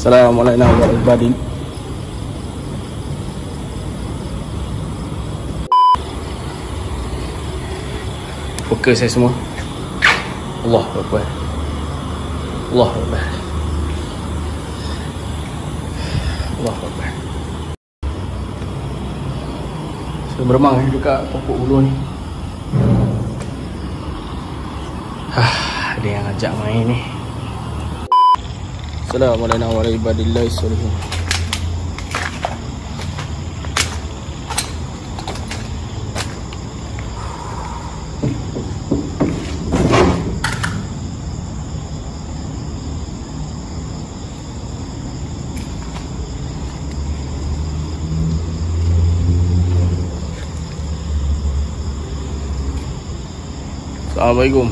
Assalamualaikum warahmatullahi wabarakatuh. Fokus saya semua. Allah Akbar. Allah Akbar. Allah Akbar. Saya beremang dekat pokok bulu ni. Ada yang ajak main ni. Assalamualaikum warahmatullahi wabarakatuh. Assalamualaikum.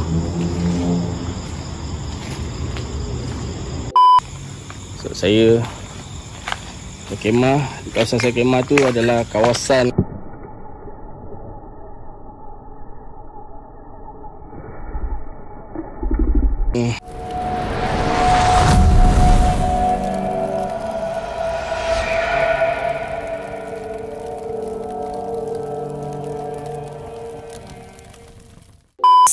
So, saya berkemah. Di kawasan saya kemah tu adalah kawasan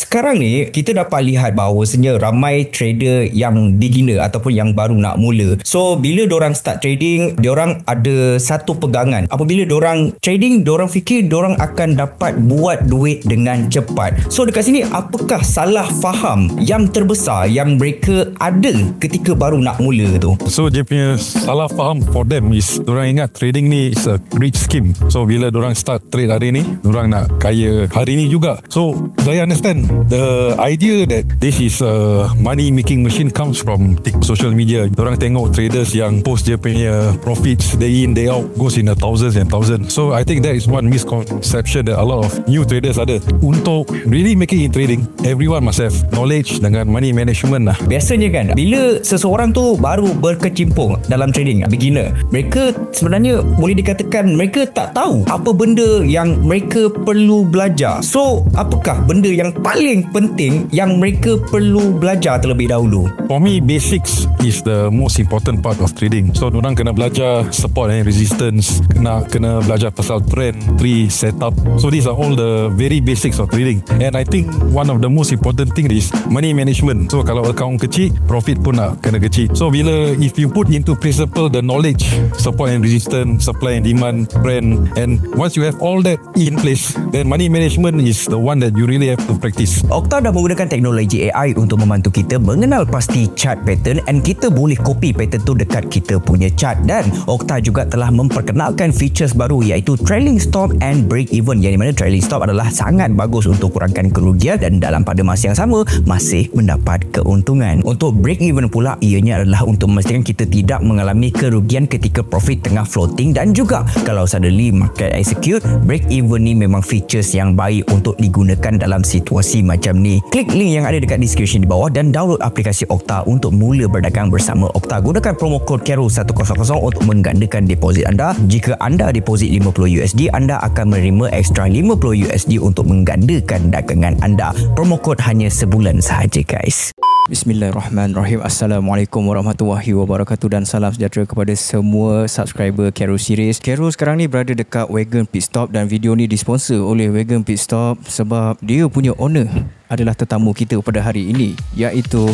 Sekarang ni kita dapat lihat bahawasanya ramai trader yang beginner ataupun yang baru nak mula. So bila diorang start trading, diorang ada satu pegangan. Apabila diorang trading, diorang fikir diorang akan dapat buat duit dengan cepat. So dekat sini, apakah salah faham yang terbesar yang mereka ada ketika baru nak mula tu? So dia punya salah faham for them is diorang ingat trading ni is a rich scheme. So bila diorang start trade hari ni, diorang nak kaya hari ni juga. So saya understand the idea that this is a money making machine comes from social media. Diorang tengok traders yang post dia punya profits day in day out goes in the thousands and thousands. So I think that is one misconception that a lot of new traders ada. Untuk really making in trading, everyone must have knowledge dengan money management lah. Biasanya kan, bila seseorang tu baru berkecimpung dalam trading, beginner, mereka sebenarnya boleh dikatakan mereka tak tahu apa benda yang mereka perlu belajar. So apakah benda yang paling penting yang mereka perlu belajar terlebih dahulu? For me, basics is the most important part of trading. So diorang kena belajar support and resistance, kena belajar pasal trend, tree, setup. So these are all the very basics of trading. And I think one of the most important thing is money management. So kalau account kecil, profit pun nak kena kecil. So bila if you put into principle the knowledge, support and resistance, supply and demand, trend, and once you have all that in place, then money management is the one that you really have to practice. Okta dah menggunakan teknologi AI untuk membantu kita mengenal pasti chart pattern, and kita boleh copy pattern tu dekat kita punya chart. Dan Okta juga telah memperkenalkan features baru iaitu trailing stop and break even, yang mana trailing stop adalah sangat bagus untuk kurangkan kerugian dan dalam pada masa yang sama masih mendapat keuntungan. Untuk break even pula, ianya adalah untuk memastikan kita tidak mengalami kerugian ketika profit tengah floating, dan juga kalau suddenly market execute. Break even ni memang features yang baik untuk digunakan dalam situasi macam ni. Klik link yang ada dekat description di bawah dan download aplikasi Okta untuk mula berdagang bersama Okta. Gunakan promo kod KERO100 untuk menggandakan deposit anda. Jika anda deposit $50, anda akan menerima extra $50 untuk menggandakan dagangan anda. Promo kod hanya sebulan sahaja, guys. Bismillahirrahmanirrahim. Assalamualaikum warahmatullahi wabarakatuh dan salam sejahtera kepada semua subscriber Kero Series. Kero sekarang ni berada dekat Wagon Pit Stop dan video ni disponsor oleh Wagon Pit Stop sebab dia punya owner adalah tetamu kita pada hari ini, iaitu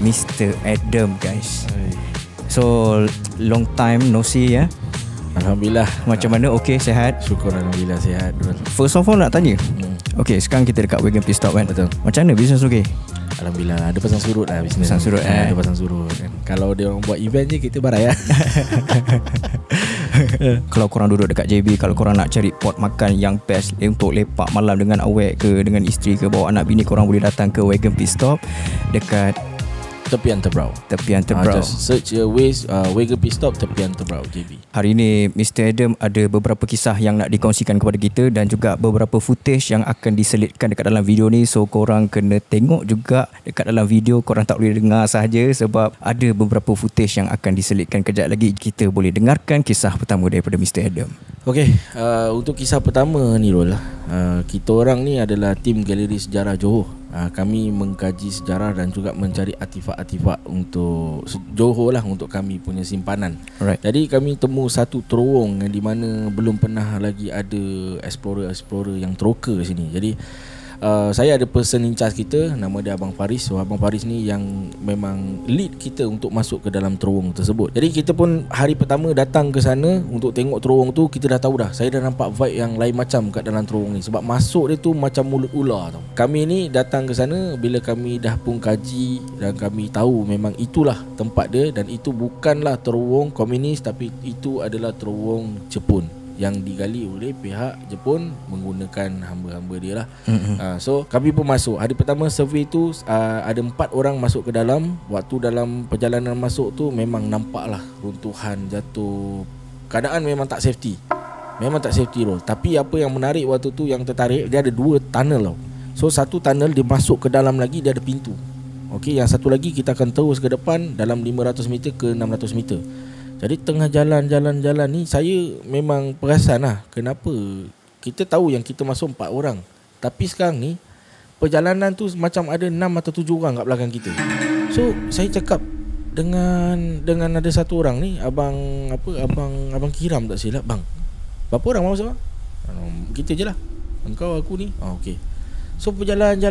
Mr. Adam, guys. So long time no see ya. Alhamdulillah. Macam mana? Okey, sihat? Syukur Alhamdulillah sihat. First of all nak tanya, okey, sekarang kita dekat Wagon Pit Stop kan? Betul. Macam mana bisnes okey? Alhamdulillah, ada pasang surut lah bisnes. Pasang surut Ada pasang surut kan. Kalau dia orang buat event je, kita barai lah. Kalau korang duduk dekat JB, kalau korang nak cari pot makan yang best untuk lepak malam dengan awek ke, dengan isteri ke, bawa anak bini, korang boleh datang ke Wagon Pit Stop dekat Tepian Tebrau. Tepian Tebrau. Just search Waze Wagon Pit Stop Tepian Tebrau JB. Hari ini Mr. Adam ada beberapa kisah yang nak dikongsikan kepada kita dan juga beberapa footage yang akan diselitkan dekat dalam video ni. So korang kena tengok juga dekat dalam video, korang tak boleh dengar sahaja sebab ada beberapa footage yang akan diselitkan. Kejap lagi kita boleh dengarkan kisah pertama daripada Mr. Adam. Okey, untuk kisah pertama ni Rol, kita orang ni adalah tim Galeri Sejarah Johor. kami mengkaji sejarah dan juga mencari artifak-artifak untuk Johor lah, untuk kami punya simpanan. Alright. Jadi kami temu satu terowong yang di mana belum pernah lagi ada explorer yang teroka sini. Jadi saya ada person in charge kita, nama dia Abang Faris. So Abang Faris ni yang memang lead kita untuk masuk ke dalam terowong tersebut. Jadi kita pun hari pertama datang ke sana untuk tengok terowong tu, kita dah tahu dah, saya dah nampak vibe yang lain macam kat dalam terowong ni. Sebab masuk dia tu macam mulut ular tau. Kami ni datang ke sana bila kami dah pun kaji dan kami tahu memang itulah tempat dia, dan itu bukanlah terowong komunis, tapi itu adalah terowong Jepun yang digali oleh pihak Jepun menggunakan hamba-hamba dia lah. So kami pun masuk. Hari pertama survey tu ada 4 orang masuk ke dalam. Waktu dalam perjalanan masuk tu memang nampak lah runtuhan jatuh. Keadaan memang tak safety. Memang tak safety roll. Tapi apa yang menarik waktu tu, yang tertarik, dia ada 2 tunnel tau. So satu tunnel dia masuk ke dalam lagi, dia ada pintu. Okey, yang satu lagi kita akan terus ke depan dalam 500 meter ke 600 meter. Jadi tengah jalan ni saya memang perasan lah, kenapa kita tahu yang kita masuk 4 orang, tapi sekarang ni perjalanan tu macam ada 6 atau 7 orang kat belakang kita. So saya cakap dengan ada satu orang ni, abang Kiram tak silap, bang, berapa orang masuk bang? Kita je lah, engkau, aku ni. Okey. So jalan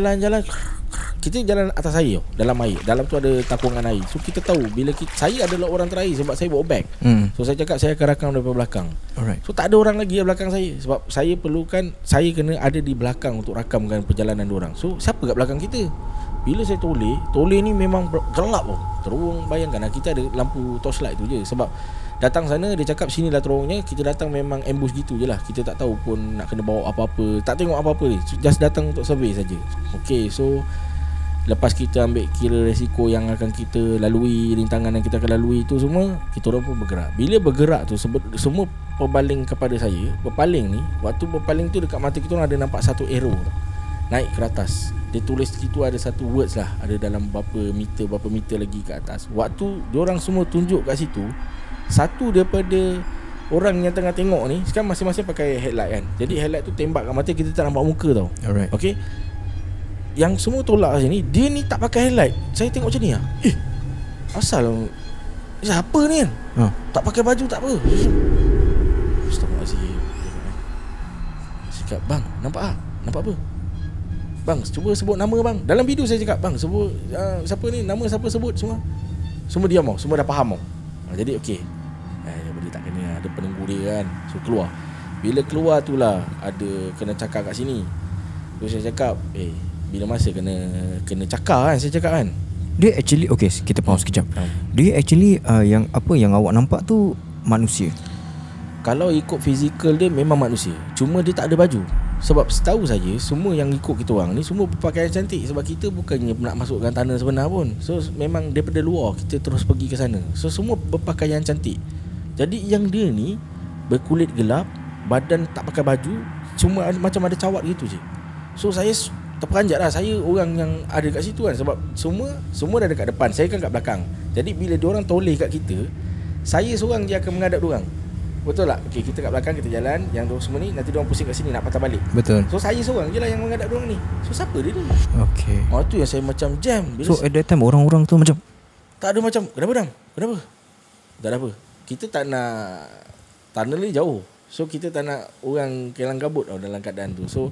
kita jalan atas air, dalam air. Dalam tu ada takungan air. So kita tahu bila saya adalah orang terakhir sebab saya bawa beg. So saya cakap saya akan rakam daripada belakang. Alright. So tak ada orang lagi di belakang saya, sebab saya kena ada di belakang untuk rakamkan perjalanan diorang. So siapa kat belakang kita? Bila saya toleh ni memang gelap tau. Terowong, bayangkan lah, kita ada lampu torchlight tu je. Sebab datang sana dia cakap sinilah terowongnya, kita datang memang ambush gitu je lah. Kita tak tahu pun nak kena bawa apa-apa, tak tengok apa-apa ni, just datang untuk survey saja. Okay, so lepas kita ambil kira resiko yang akan kita lalui, rintangan yang kita akan lalui tu semua, kita orang pun bergerak. Bila bergerak tu semua berpaling kepada saya. Berpaling ni, waktu berpaling tu dekat mata kita orang ada nampak satu arrow naik ke atas. Dia tulis situ ada satu words lah, ada dalam berapa meter lagi ke atas. Waktu diorang semua tunjuk kat situ, satu daripada orang yang tengah tengok ni, sekarang masing-masing pakai headlight kan. Jadi headlight tu tembak kat mata, kita tak nampak muka tau. Alright. Okay, yang semua tolak kat sini, dia ni tak pakai headlight. Saya tengok macam ni lah, asal siapa ni kan? Tak pakai baju tak apa. Astagfirullahaladzim. Cakap, bang, nampak apa? Bang, cuba sebut nama bang. Dalam video saya cakap, bang, sebut siapa ni, nama siapa sebut. Semua diam tau, semua dah faham tau. Jadi okey, dia tak kena, ada penunggu dia kan. So keluar. Bila keluar tu lah ada kena cakar kat sini. So saya cakap, bila masa kena cakar kan, saya cakap kan. Dia actually, okay, kita pause sekejap. Dia actually yang awak nampak tu manusia? Kalau ikut fizikal dia memang manusia, cuma dia tak ada baju. Sebab setahu saya semua yang ikut kita orang ni semua berpakaian cantik. Sebab kita bukannya nak masukkan tanah sebenar pun. So memang daripada luar kita terus pergi ke sana. So semua berpakaian cantik. Jadi yang dia ni berkulit gelap, badan tak pakai baju, cuma macam ada cawat gitu je. So saya terperanjat lah, saya orang yang ada kat situ kan. Sebab semua dah dekat depan, saya kan kat belakang. Jadi bila diorang toleh kat kita, saya seorang je akan menghadap diorang. Betul tak? Okay, kita kat belakang, kita jalan. Yang diorang semua ni, nanti diorang pusing kat sini nak patah balik. Betul. So saya seorang je lah yang menghadap diorang ni. So siapa dia ni? Okay. Tu yang saya macam jam. So at that time orang-orang tu macam tak ada macam, kenapa Dam? Kenapa? Tak ada apa. Kita tak nak, tunnel ni jauh. So kita tak nak orang kelang kabut dalam keadaan tu. So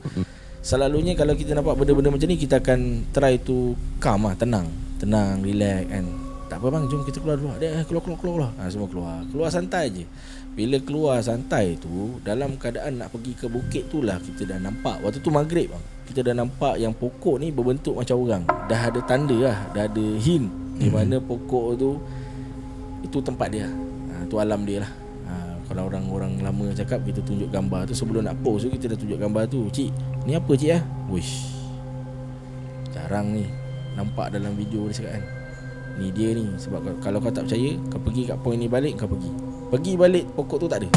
selalunya kalau kita nampak benda-benda macam ni, kita akan try to calm lah, tenang, relax kan. Tak apa bang, jom kita keluar dulu. Dia keluar. Semua keluar santai je. Bila keluar santai tu, dalam keadaan nak pergi ke bukit tu lah, kita dah nampak, waktu tu maghrib bang, kita dah nampak yang pokok ni berbentuk macam orang. Dah ada tanda lah, dah ada hint di mana pokok tu, itu tempat dia. Tu alam dia lah. Kalau orang-orang lama cakap, kita tunjuk gambar tu. Sebelum nak post tu, kita dah tunjuk gambar tu. Cik, ni apa cik Wish, jarang ni nampak dalam video dia cakap kan. Ni dia ni. Sebab kalau kau tak percaya, kau pergi kat point ni balik, kau pergi balik, pokok tu tak ada.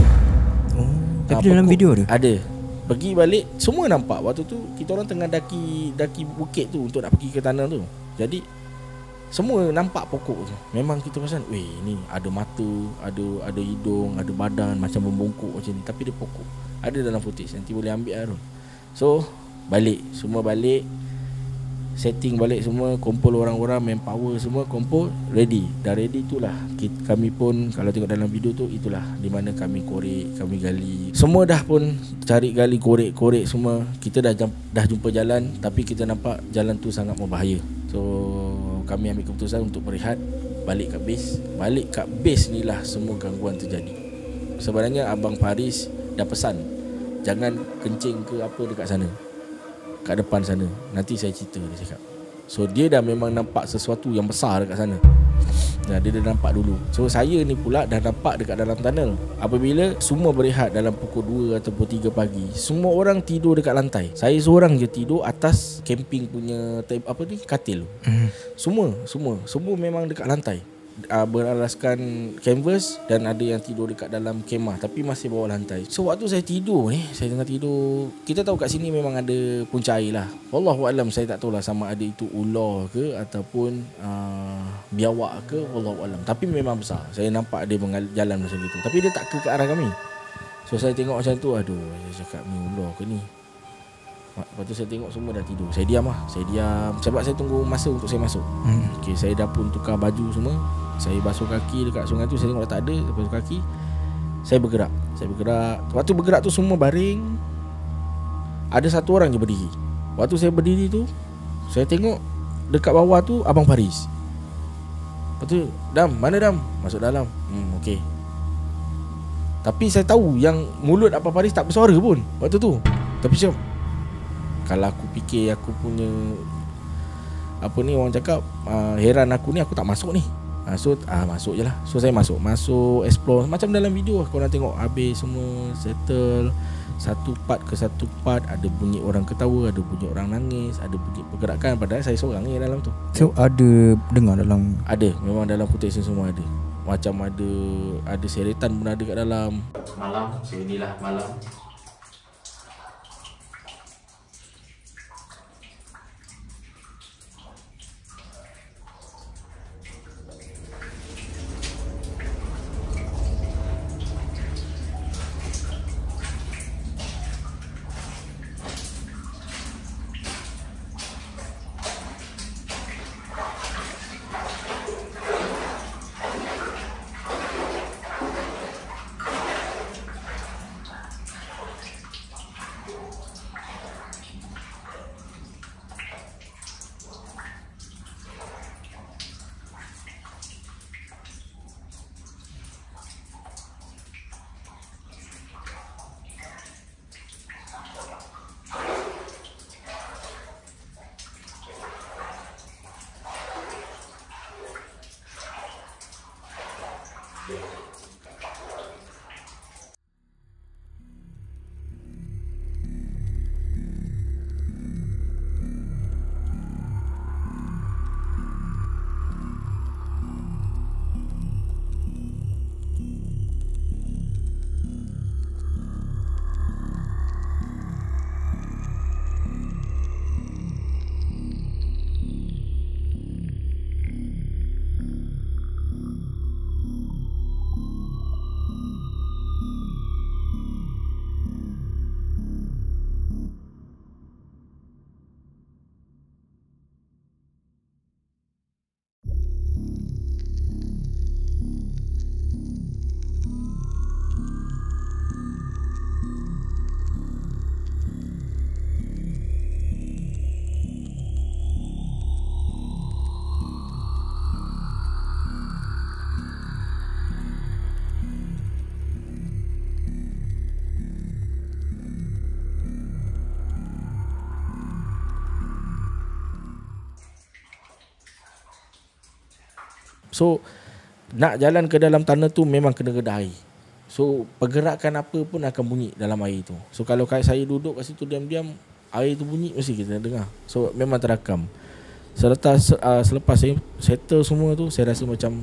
Tapi dalam video dia ada. Pergi balik, semua nampak. Waktu tu kita orang tengah daki bukit tu untuk nak pergi ke tanah tu. Jadi semua nampak pokok tu. Memang kita perasan, ni ada mata, ada hidung, ada badan macam membungkuk macam ni, tapi dia pokok. Ada dalam footage, nanti boleh ambil Arun. So balik, semua balik. setting balik semua, kumpul orang-orang, manpower semua kumpul, ready. Dah ready itulah kami pun kalau tengok dalam video tu, itulah di mana kami korek, kami gali. Semua dah pun cari gali, korek semua. Kita dah jumpa jalan, tapi kita nampak jalan tu sangat berbahaya. So kami ambil keputusan untuk berehat, balik kat base. Balik kat base ni lah semua gangguan terjadi. Sebenarnya Abang Faris dah pesan, jangan kencing ke apa dekat sana, kat depan sana, nanti saya cerita, dia cakap. So dia dah memang nampak sesuatu yang besar dekat sana. Dia dah nampak dulu. So saya ni pula dah nampak dekat dalam tunnel. Apabila semua berehat dalam pukul 2 ataupun 3 pagi, semua orang tidur dekat lantai. Saya seorang je tidur atas camping punya katil. Semua memang dekat lantai. Beralaskan canvas, dan ada yang tidur dekat dalam kemah tapi masih bawah lantai. So waktu saya tidur ni, saya tengah tidur, kita tahu kat sini memang ada punca air lah. Wallahualam, saya tak tahulah sama ada itu ular ke ataupun biawak ke, wallahualam. Tapi memang besar. Saya nampak dia jalan macam itu, tapi dia tak ke arah kami. So saya tengok macam tu, aduh, saya cakap ni ular ke ni. Lepas tu saya tengok semua dah tidur. Saya diam sebab saya tunggu masa untuk saya masuk. Okay, saya dah pun tukar baju semua. Saya basuh kaki dekat sungai tu, saya tengok dah tak ada. Basuh kaki, saya bergerak. Waktu bergerak tu semua baring. Ada satu orang je berdiri. Waktu saya berdiri tu, saya tengok dekat bawah tu Abang Faris. Lepas tu, Dam, mana Dam? Masuk dalam. Okay. Tapi saya tahu yang mulut Abang Faris tak bersuara pun waktu tu. Tapi siap, kalau aku fikir aku punya orang cakap heran aku ni, aku tak masuk ni. Masuk je lah. So saya masuk explore macam dalam video. Korang tengok habis semua settle, satu part ke satu part. Ada bunyi orang ketawa, ada bunyi orang nangis, ada bunyi pergerakan. Padahal saya seorang ni dalam tu. So ada dengar dalam? Ada, memang dalam footage semua ada. Macam ada seretan pun ada kat dalam. Malam, so inilah malam. So nak jalan ke dalam tanah tu memang kena reda air. So pergerakan apa pun akan bunyi dalam air tu. So kalau saya duduk kat situ diam-diam, air tu bunyi mesti kita dengar. So memang terakam. Selepas saya settle semua tu, saya rasa macam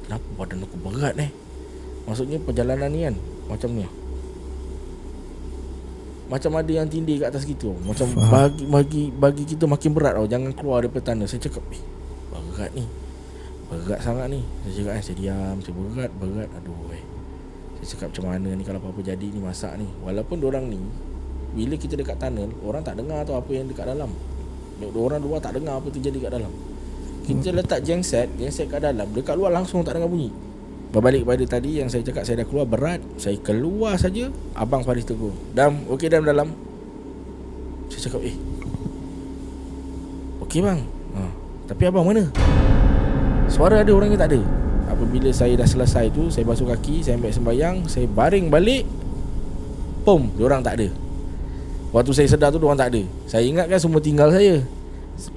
kenapa badan aku berat Maksudnya perjalanan ni kan macam ni, macam ada yang tindih kat atas kita. Macam bagi kita makin berat tau. Jangan keluar daripada tanah. Saya cakap berat ni, berat sangat ni. Saya cakap saya diam, saya berat. Aduh saya cakap macam mana ni kalau apa-apa jadi ni, masak ni. Walaupun diorang ni bila kita dekat tunnel, orang tak dengar tau apa yang dekat dalam. Orang luar tak dengar apa terjadi kat dalam. Kita letak genset kat dalam, dekat luar langsung tak dengar bunyi. Berbalik pada tadi yang saya cakap, saya dah keluar berat. Saya keluar saja, Abang Faris tegur, Dam, okey Dam dalam. Saya cakap, okey bang. Tapi abang mana? Suara ada, orangnya tak ada. Apabila saya dah selesai tu, saya basuh kaki, saya ambil sembahyang, saya baring balik. Pum, diorang tak ada. Waktu saya sedar tu, diorang tak ada. Saya ingat kan semua tinggal saya.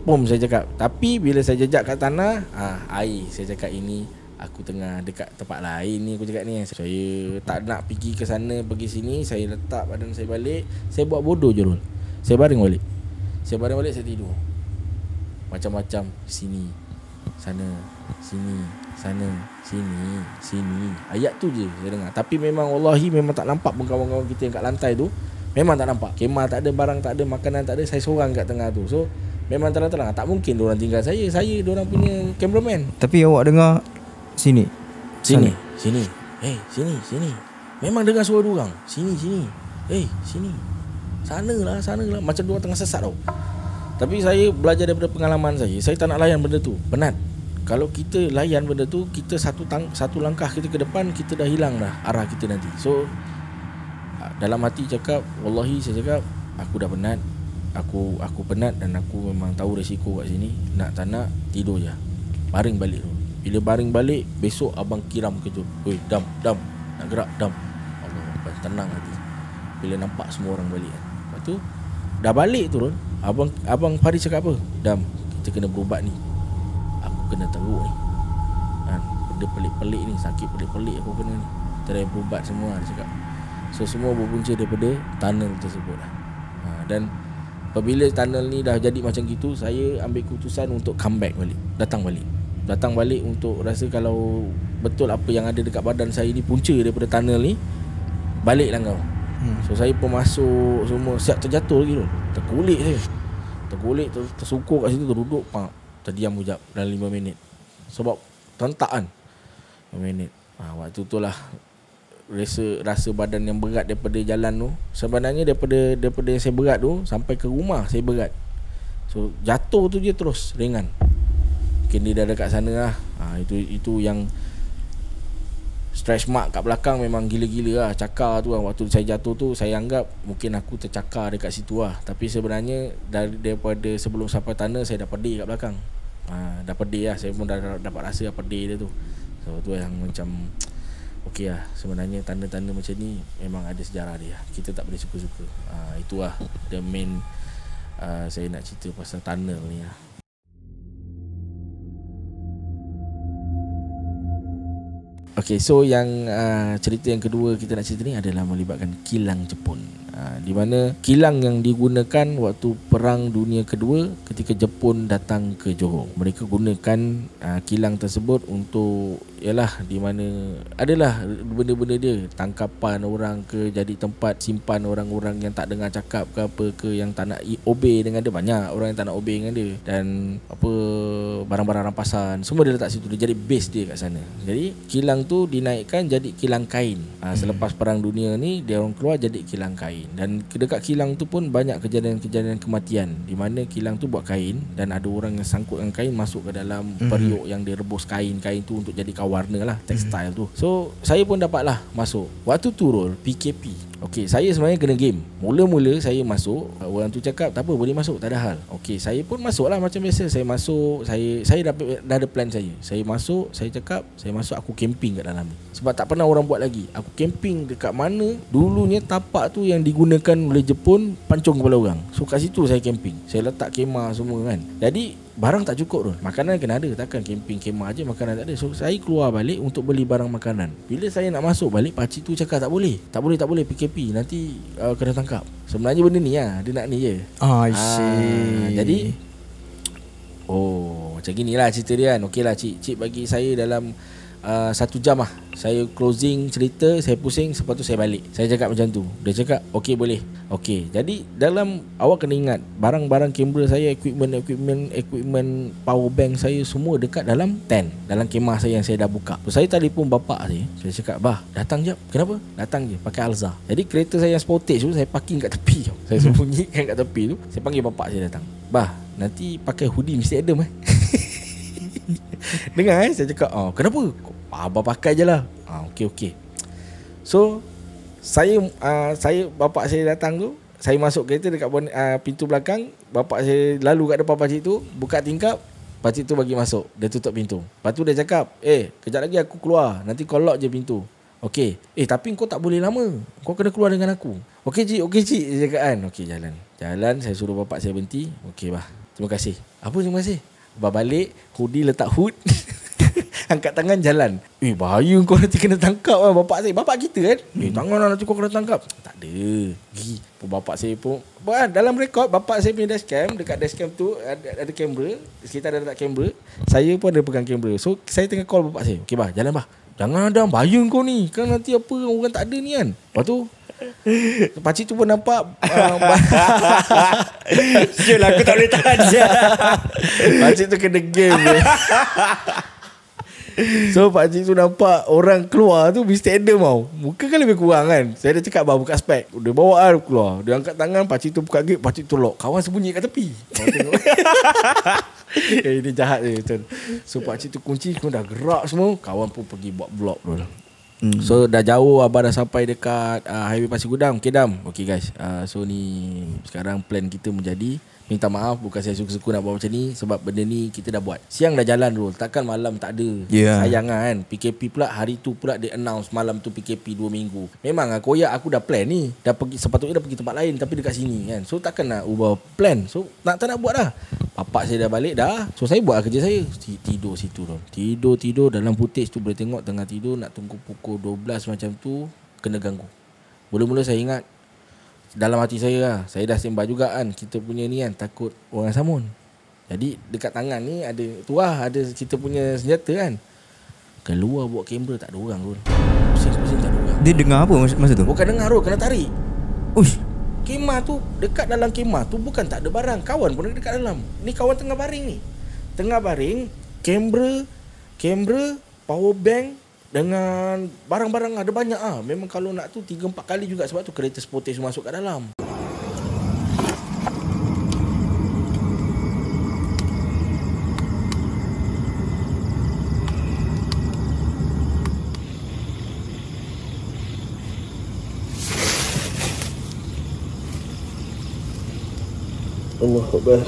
Pum, saya cakap. Tapi bila saya jejak kat tanah, air. Saya cakap, ini aku tengah dekat tempat lain ni, aku cakap ni. Saya tak nak pergi ke sana, pergi sini. Saya letak badan saya balik. Saya buat bodoh je, Rul. Saya baring balik. Saya tidur. Macam-macam, sini, sana, sini, sana, sini, sini. Ayat tu je saya dengar. Tapi memang wallahi memang tak nampak pun kawan-kawan kita yang kat lantai tu. Memang tak nampak. Kemah tak ada, barang tak ada, makanan tak ada. Saya seorang kat tengah tu. So memang terang-terang tak mungkin diorang tinggal saya. Saya diorang punya cameraman. Tapi awak dengar sini. Sini, sini. Sini, sini. Memang dengar suara diorang. Sini, sini. Sini. Sana lah. Macam diorang tengah sesat tau. Tapi saya belajar daripada pengalaman saya tak nak layan benda tu. Penat. Kalau kita layan benda tu, kita satu langkah kita ke depan, kita dah hilang dah arah kita nanti. So dalam hati cakap, wallahi saya cakap, aku dah penat. Aku penat dan aku memang tahu resiko kat sini. Nak tak nak, tidur je. Baring balik tu. Bila baring balik, besok abang kiram kejut. Oi, Dam, nak gerak, Dam. Allah, tenang hati. Bila nampak semua orang balik kan. Lepas tu dah balik turun, Abang Faris cakap apa? Dam, kita kena berubat ni. Aku kena teruk ni. Benda pelik-pelik ni, sakit pelik-pelik aku kena ni. Kita dah berubat semua, dia cakap. So semua berpunca daripada tunnel tersebut lah. Dan apabila tunnel ni dah jadi macam gitu, saya ambil keputusan untuk comeback balik. Datang balik untuk rasa kalau betul apa yang ada dekat badan saya ni punca daripada tunnel ni, baliklah kau. So saya pun masuk semua, siap terjatuh lagi tu. Terkulik, tersungkur kat situ, terduduk, terdiam sekejap dalam 5 minit. Sebab tentak kan 5 minit. Waktu tu lah rasa badan yang berat daripada jalan tu. Sebenarnya daripada yang saya berat tu sampai ke rumah saya berat. So jatuh tu je terus ringan. Mungkin dia dah dekat sana lah. Itu yang stretch mark kat belakang memang gila-gila lah. Cakar tu lah, waktu saya jatuh tu, saya anggap mungkin aku tercakar dekat situ lah. Tapi sebenarnya daripada sebelum sampai tanah, saya dah pedih kat belakang. Dah pedih lah. Saya pun dah dapat rasa pedih dia tu. So tu yang macam okey lah. Sebenarnya tanda-tanda macam ni memang ada sejarah dia. Kita tak boleh suka-suka. Itulah the main saya nak cerita pasal tunnel ni lah. Okay, so yang cerita yang kedua kita nak cerita ni adalah melibatkan kilang Jepun. Di mana kilang yang digunakan waktu Perang Dunia Kedua ketika Jepun datang ke Johor. Mereka gunakan kilang tersebut untuk, ialah di mana adalah benda-benda dia, tangkapan orang ke, jadi tempat simpan orang-orang yang tak dengar cakap ke apa ke, yang tak nak obey dengan dia. Banyak orang yang tak nak obey dengan dia. Dan apa, barang-barang rampasan semua dia letak situ. Dia jadi base dia kat sana. Jadi kilang tu dinaikkan jadi kilang kain. Selepas Perang Dunia ni, dia orang keluar jadi kilang kain. Dan dekat kilang tu pun banyak kejadian-kejadian kematian, di mana kilang tu buat kain dan ada orang yang sangkut dengan kain masuk ke dalam periuk yang dia rebus kain tu untuk jadi warna lah, tekstil tu. So saya pun dapatlah masuk. Waktu tu Rol, PKP. Okey, saya sebenarnya kena game. Mula-mula saya masuk, orang tu cakap tak apa, boleh masuk, tak ada hal. Okey, saya pun masuk lah macam biasa. Saya masuk, saya dah ada plan saya. Saya masuk, saya cakap, saya masuk, aku camping kat dalam ni. Sebab tak pernah orang buat lagi. Aku camping dekat mana dulunya tapak tu yang digunakan oleh Jepun pancung kepala orang. So kat situ saya camping. Saya letak kemah semua kan. Jadi barang tak cukup tu. Makanan kena ada. Takkan camping kemah aje makanan tak ada. So saya keluar balik untuk beli barang makanan. Bila saya nak masuk balik, pakcik tu cakap tak boleh PKP, nanti kena tangkap. Sebenarnya benda ni lah, dia nak ni je. I see. Jadi macam ginilah cerita dia kan. Okey lah, cik bagi saya dalam 1 jam lah. Saya closing cerita, saya pusing, lepas tu saya balik. Saya cakap macam tu. Dia cakap okey boleh. Okey, jadi dalam, awak kena ingat, barang-barang kamera saya, equipment power bank saya semua dekat dalam tent, dalam kemah saya yang saya dah buka. So saya telefon bapak saya cakap, bah datang jap. Kenapa? Datang je pakai Alza. Jadi kereta saya yang Sportage tu saya parking kat tepi. Saya sembunyikan kat tepi tu. Saya panggil bapak saya datang. Bah, nanti pakai hoodie Mr. Adam Dengar saya cakap, kenapa? Abang pakai je lah. Okey. So saya bapak saya datang tu, saya masuk kereta dekat pintu belakang, bapak saya lalu kat depan pakcik tu, buka tingkap, pakcik tu bagi masuk, dia tutup pintu. Lepas tu dia cakap, kejap lagi aku keluar, nanti kau lock je pintu. Okey. Tapi kau tak boleh lama, kau kena keluar dengan aku. Okey cik, dia cakap kan. Okey, jalan, saya suruh bapak saya berhenti. Okey bah, terima kasih. Apa terima kasih? Abang balik, hoodie letak hood angkat tangan jalan. Bahaya kau nanti kena tangkap lah. Bapak kita kan, tangan lah nanti kau kena tangkap. Tak ada. Pergi bapak saya pun dalam rekod, bapak saya punya dashcam, dekat dashcam tu ada kamera, sekitar ada letak kamera. Saya pun ada pegang kamera. So saya tengah call bapak saya. Okey bah, jalan bah, jangan ada, bahaya kau ni, kan nanti apa orang tak ada ni kan. Lepas tu pakcik tu pun nampak Syul aku tak boleh tahan je. pakcik tu kena game je. So pakcik tu nampak orang keluar tu Mr. Adam tau. Muka kan lebih kurang kan. Saya dah cakap buka spek, dia bawa keluar, dia angkat tangan, pakcik tu buka gate, pakcik tu lock. Kawan sembunyi kat tepi. Ini jahat je betul. So pakcik tu kunci, semua dah gerak semua. Kawan pun pergi buat blok dulu. So dah jauh, abang dah sampai dekat highway Pasir Gudang. Okay Dam, okay guys, so ni sekarang plan kita menjadi, minta maaf, bukan saya suka-suka nak buat macam ni, sebab benda ni kita dah buat. Siang dah jalan dulu, takkan malam tak ada. Sayang kan. PKP pula hari tu pula dia announce malam tu PKP 2 minggu. Memang koyak aku dah plan ni, dah pergi, sepatutnya dah pergi tempat lain, tapi dekat sini kan. So takkan nak ubah plan. So tak nak buat dah. Bapak saya dah balik dah. So saya buat kerja saya, tidur situ tu. Tidur dalam footage tu boleh tengok tengah tidur, nak tunggu pukul 12 macam tu kena ganggu. Mula-mula saya ingat dalam hati saya lah, saya dah sembah juga kan, kita punya ni kan, takut orang samun. Jadi dekat tangan ni ada tu lah, ada kita punya senjata kan. Keluar bawa kamera, tak ada orang pun. Pusing-pusing tak ada orang. Dia dengar apa masa tu? Bukan dengar tu, kena tarik. Uish. Kemah tu, dekat dalam kemah tu bukan tak ada barang, kawan pun ada dekat dalam. Ni kawan tengah baring ni. Tengah baring, kamera, power bank dengan barang-barang ada banyak ah. Memang kalau nak tu 3-4 kali juga, sebab tu kereta sportage masuk kat dalam. Allahu Akbar.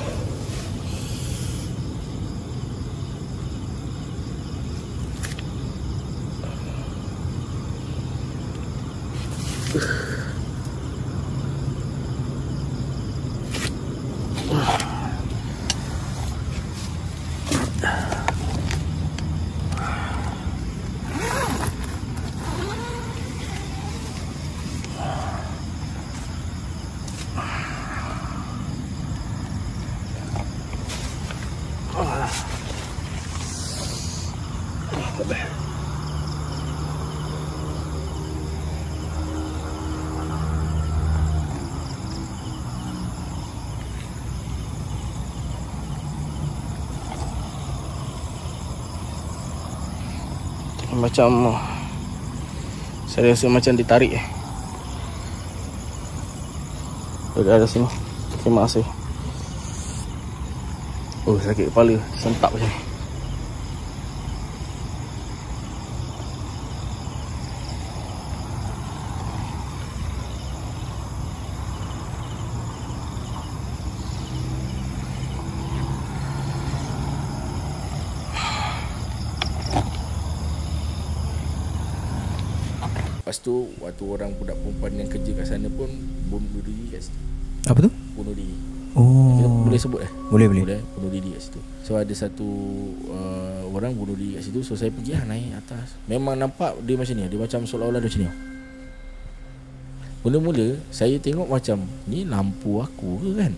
Macam saya rasa macam ditarik dari arah sini. Terima kasih. Oh, sakit kepala, sentak macam ni. Lepas tu waktu orang budak perempuan yang kerja kat sana pun bunuh diri kat situ. Apa tu? Bunuh diri. Oh. Kita boleh sebut Boleh. bunuh diri kat situ. So ada satu orang bunuh diri kat situ. So saya pergi naik atas. Memang nampak dia macam ni, dia macam seolah-olah dia macam ni. Mula-mula saya tengok macam ni lampu aku ke kan.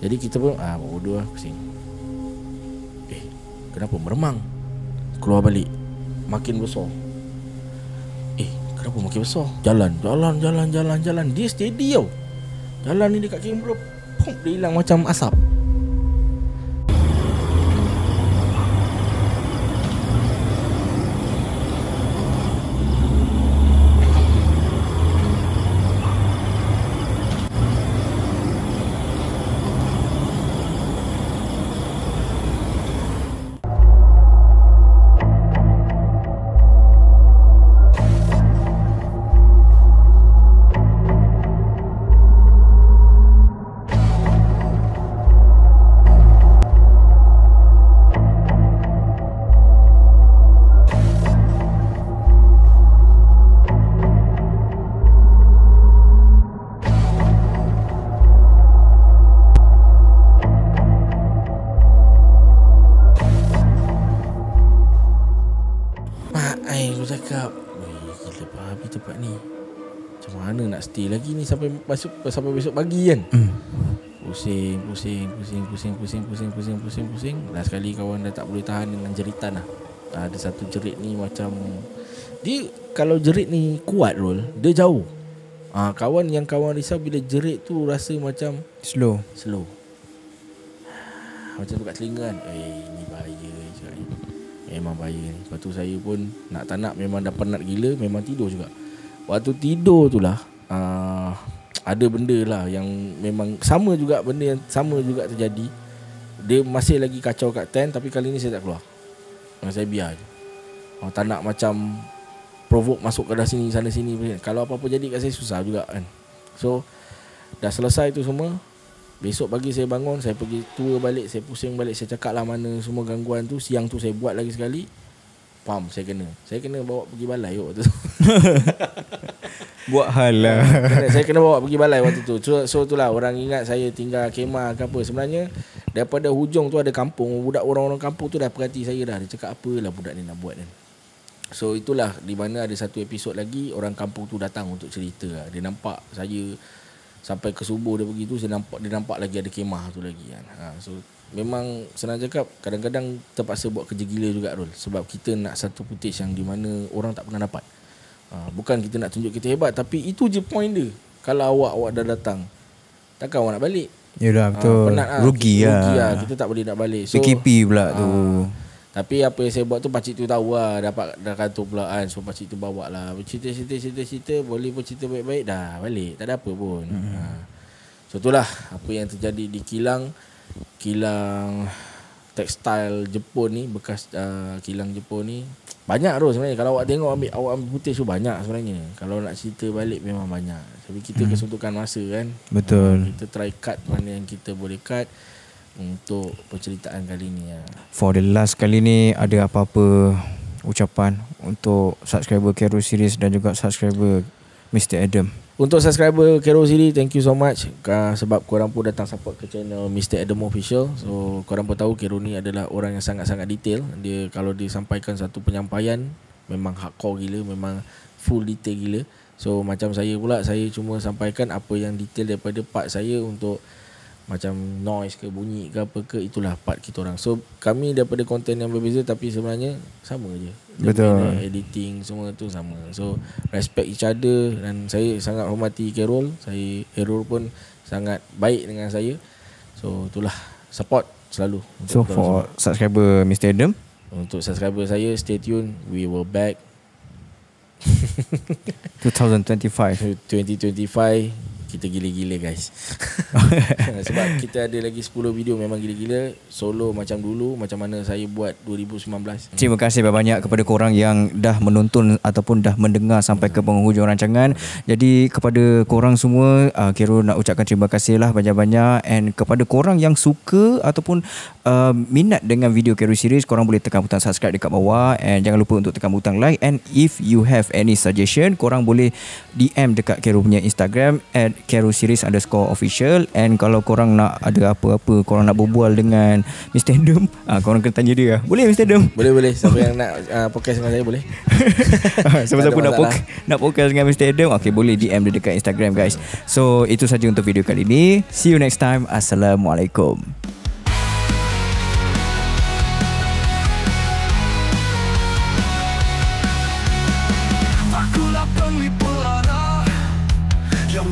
Jadi kita pun bodoh lah, pusing. Kenapa meremang? Keluar balik, makin besar. Kenapa makin besar? Jalan. Dia steady tau. Jalan ni dekat kamera, pum, dia hilang macam asap. cakap, gila babi tempat ni, macam mana nak stay lagi ni sampai besok pagi kan. Pusing. Last sekali kawan dah tak boleh tahan dengan jeritan lah. Ada satu jerit ni macam, dia kalau jerit ni kuat Rol, dia jauh. Kawan risau bila jerit tu rasa macam Slow. Macam tu kat telinga kan. Ni bahaya cakap ni. Memang bahaya ni. Lepas tu saya pun tak nak memang dah penat gila, memang tidur juga. Waktu tidur tu lah ada benda lah yang memang sama juga, benda yang sama juga terjadi. Dia masih lagi kacau kat tent, tapi kali ni saya tak keluar. Saya biar je. Tak nak macam provoke masuk ke sini sana sini. Kalau apa-apa jadi kat saya susah juga kan. So dah selesai tu semua. Besok pagi saya bangun, saya pergi tour balik, saya pusing balik, saya cakap lah mana semua gangguan tu. Siang tu saya buat lagi sekali. Saya kena bawa pergi balai waktu tu. Buat hal lah. Saya kena bawa pergi balai waktu tu. So itulah orang ingat saya tinggal kemah ke apa. Sebenarnya daripada hujung tu ada kampung. Budak orang-orang kampung tu dah perhati saya dah. Dia cakap apalah budak ni nak buat kan. So itulah di mana ada satu episod lagi, orang kampung tu datang untuk cerita lah. Dia nampak saya sampai ke subuh dia pergi tu, dia nampak lagi ada kemah tu lagi kan. So memang senang cakap, kadang-kadang terpaksa buat kerja gila juga Rol. Sebab kita nak satu footage yang di mana orang tak pernah dapat. Bukan kita nak tunjuk kita hebat, tapi itu je point dia. Kalau awak dah datang, takkan awak nak balik. Yalah betul. Penat rugi lah. Kita tak boleh nak balik. So, PKP pula tu. Tapi apa yang saya buat tu pakcik tu tahu lah, dah kantor pula kan. So pakcik tu bawa lah, cerita, boleh pun cerita baik-baik, dah balik, tak ada apa pun. So itulah apa yang terjadi di kilang tekstil Jepun ni, bekas kilang Jepun ni. Banyak tu sebenarnya. Kalau awak tengok awak ambil putih tu banyak sebenarnya. Kalau nak cerita balik memang banyak. Tapi kita kesuntukan masa kan. Betul. Kita try cut mana yang kita boleh cut untuk penceritaan kali ni. For the last kali ni, ada apa-apa ucapan untuk subscriber Kero Series dan juga subscriber Mr. Adam? Untuk subscriber Kero Series, thank you so much sebab korang pun datang support ke channel Mr. Adam Official. So korang pun tahu Kero ni adalah orang yang sangat-sangat detail. Dia kalau dia sampaikan satu penyampaian memang hardcore gila, memang full detail gila. So macam saya pula, saya cuma sampaikan apa yang detail daripada part saya untuk macam noise ke bunyi ke apa ke, itulah part kita orang. So kami daripada konten yang berbeza tapi sebenarnya sama je. Betul. Editing semua tu sama. So respect each other dan saya sangat hormati Carol. Carol pun sangat baik dengan saya. So itulah, support selalu. So for subscriber Mr. Adam, untuk subscriber saya, stay tune, we will back 2025 kita gila-gila guys. Sebab kita ada lagi 10 video memang gila-gila solo macam dulu, macam mana saya buat 2019. Terima kasih banyak kepada korang yang dah menonton ataupun dah mendengar sampai ke penghujung rancangan. Jadi kepada korang semua, Kero nak ucapkan terima kasih lah banyak-banyak. And kepada korang yang suka ataupun minat dengan video Kero Series, korang boleh tekan butang subscribe dekat bawah. And jangan lupa untuk tekan butang like. And if you have any suggestion, korang boleh DM dekat Kero punya Instagram @KeroSeries_official. And kalau korang nak ada apa-apa, korang nak berbual dengan Mr. Adam, korang kena tanya dia. Boleh Mr. Adam? Boleh. Siapa yang nak podcast dengan saya boleh. Siapa-siapa nak podcast dengan Mr. Adam, okay, boleh DM dia dekat Instagram guys. So itu saja untuk video kali ini. See you next time. Assalamualaikum. Akulah penglipur arah yang